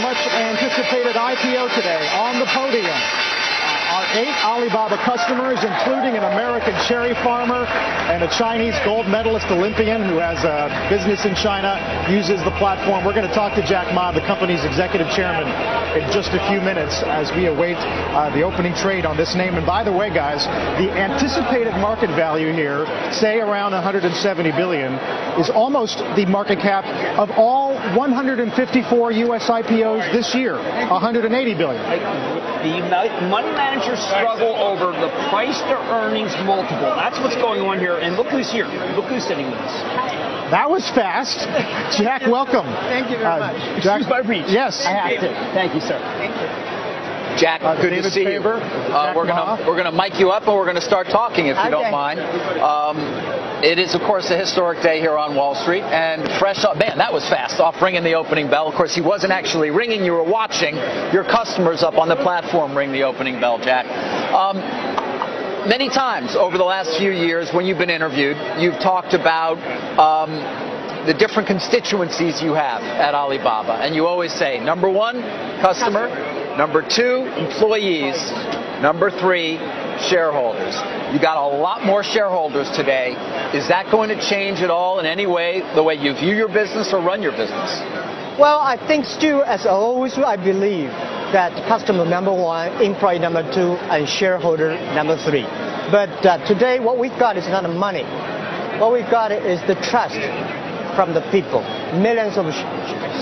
much anticipated IPO today. On the podium are 8 Alibaba customers, including an American cherry farmer and a Chinese gold medalist Olympian who has a business in China, uses the platform. We're going to talk to Jack Ma, the company's executive chairman, in just a few minutes as we await the opening trade on this name. And by the way, guys, the anticipated market value here, say around $170 billion, is almost the market cap of all 154 U.S. IPOs this year, $180 billion. The money managers struggle over the price to earnings multiple. That's what's going on here. And look who's here. Look who's sitting with us. That was fast. Jack, welcome. Thank you very much. Jack, excuse my reach. Yes. I have to. Thank you, sir. Thank you. Jack, good to see you. We're gonna mic you up and we're gonna start talking if you don't mind. It is, of course, a historic day here on Wall Street, and fresh up. Man, that was fast. Off ringing the opening bell. Of course, he wasn't actually ringing. You were watching your customers up on the platform ring the opening bell, Jack. Many times over the last few years, when you've been interviewed, you've talked about the different constituencies you have at Alibaba, and you always say, number 1, customer. Number 2, employees. Number 3, shareholders. You got a lot more shareholders today. Is that going to change at all in any way, the way you view your business or run your business? Well, I think still, as always, I believe that customer number 1, employee number 2, and shareholder number 3. But today, what we've got is not the money. What we've got is the trust from the people. Millions of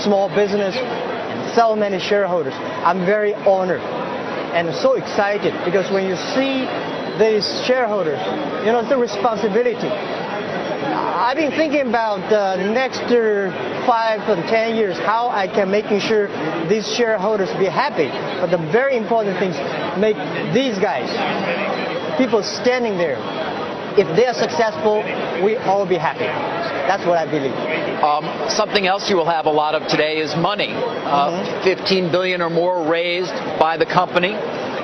small business, so many shareholders. I'm very honored and so excited because when you see these shareholders, you know, it's a responsibility. I've been thinking about the next 5 and 10 years, how I can making sure these shareholders be happy. But the very important thing is make these guys, people standing there, if they are successful, we all be happy. That's what I believe. Something else you will have a lot of today is money. $15 billion or more raised by the company.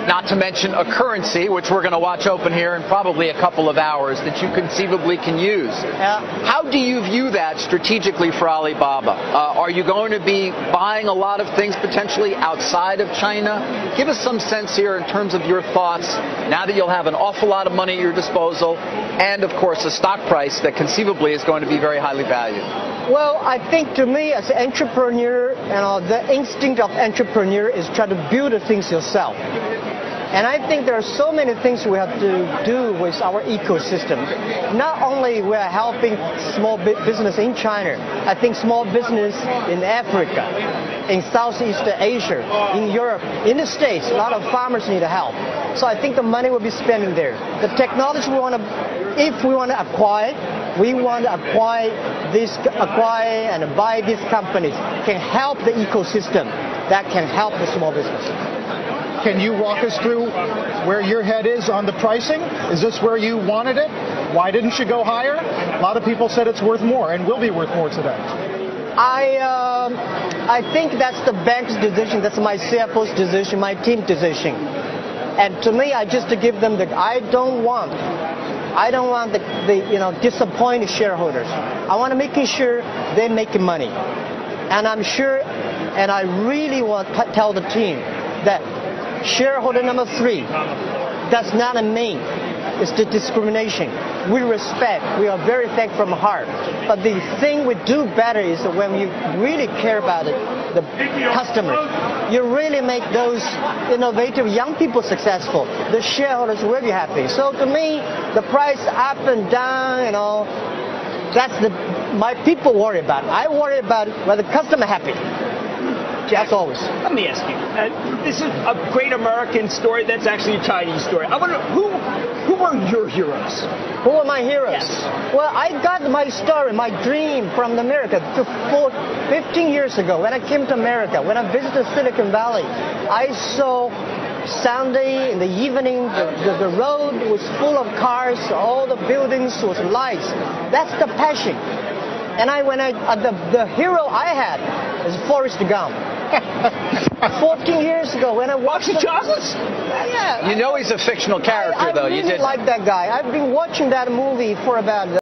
Not to mention a currency, which we're going to watch open here in probably a couple of hours, that you conceivably can use. How do you view that strategically for Alibaba? Are you going to be buying a lot of things potentially outside of China? Give us some sense here in terms of your thoughts now that you'll have an awful lot of money at your disposal and, of course, a stock price that conceivably is going to be very highly valued. Well, I think to me as an entrepreneur, the instinct of entrepreneur is try to build the things yourself. And I think there are so many things we have to do with our ecosystem. Not only we are helping small business in China, I think small business in Africa, in Southeast Asia, in Europe, in the States, a lot of farmers need help. So I think the money will be spent there. The technology if we want to acquire, we want to acquire and buy these companies can help the ecosystem that can help the small business. Can you walk us through where your head is on the pricing? Is this where you wanted it? Why didn't you go higher? A lot of people said it's worth more and will be worth more today. I think that's the bank's decision. That's my CFO's decision, my team's decision. And to me, I just to give them I don't want the disappointed shareholders. I want to make sure they're making money. And I'm sure, and I really want to tell the team that shareholder number 3 does not mean it's the discrimination. We respect, we are very thankful from heart. But the thing we do better is when you really care about it, the customers. You really make those innovative young people successful. The shareholders will be happy. So to me, the price up and down, that's my people worry about. I worry about whether the customer happy. As always. Let me ask you. This is a great American story. That's actually a Chinese story. I wonder who are your heroes? Who are my heroes? Yes. Well, I got my story, my dream from America 15 years ago when I came to America. When I visited Silicon Valley, I saw Sunday in the evening, the road was full of cars, all the buildings was lights. That's the passion. And the hero I had is Forrest Gump. 14 years ago when I watched the chocolates? Yeah. You know he's a fictional character, though. I really like that guy. I've been watching that movie for about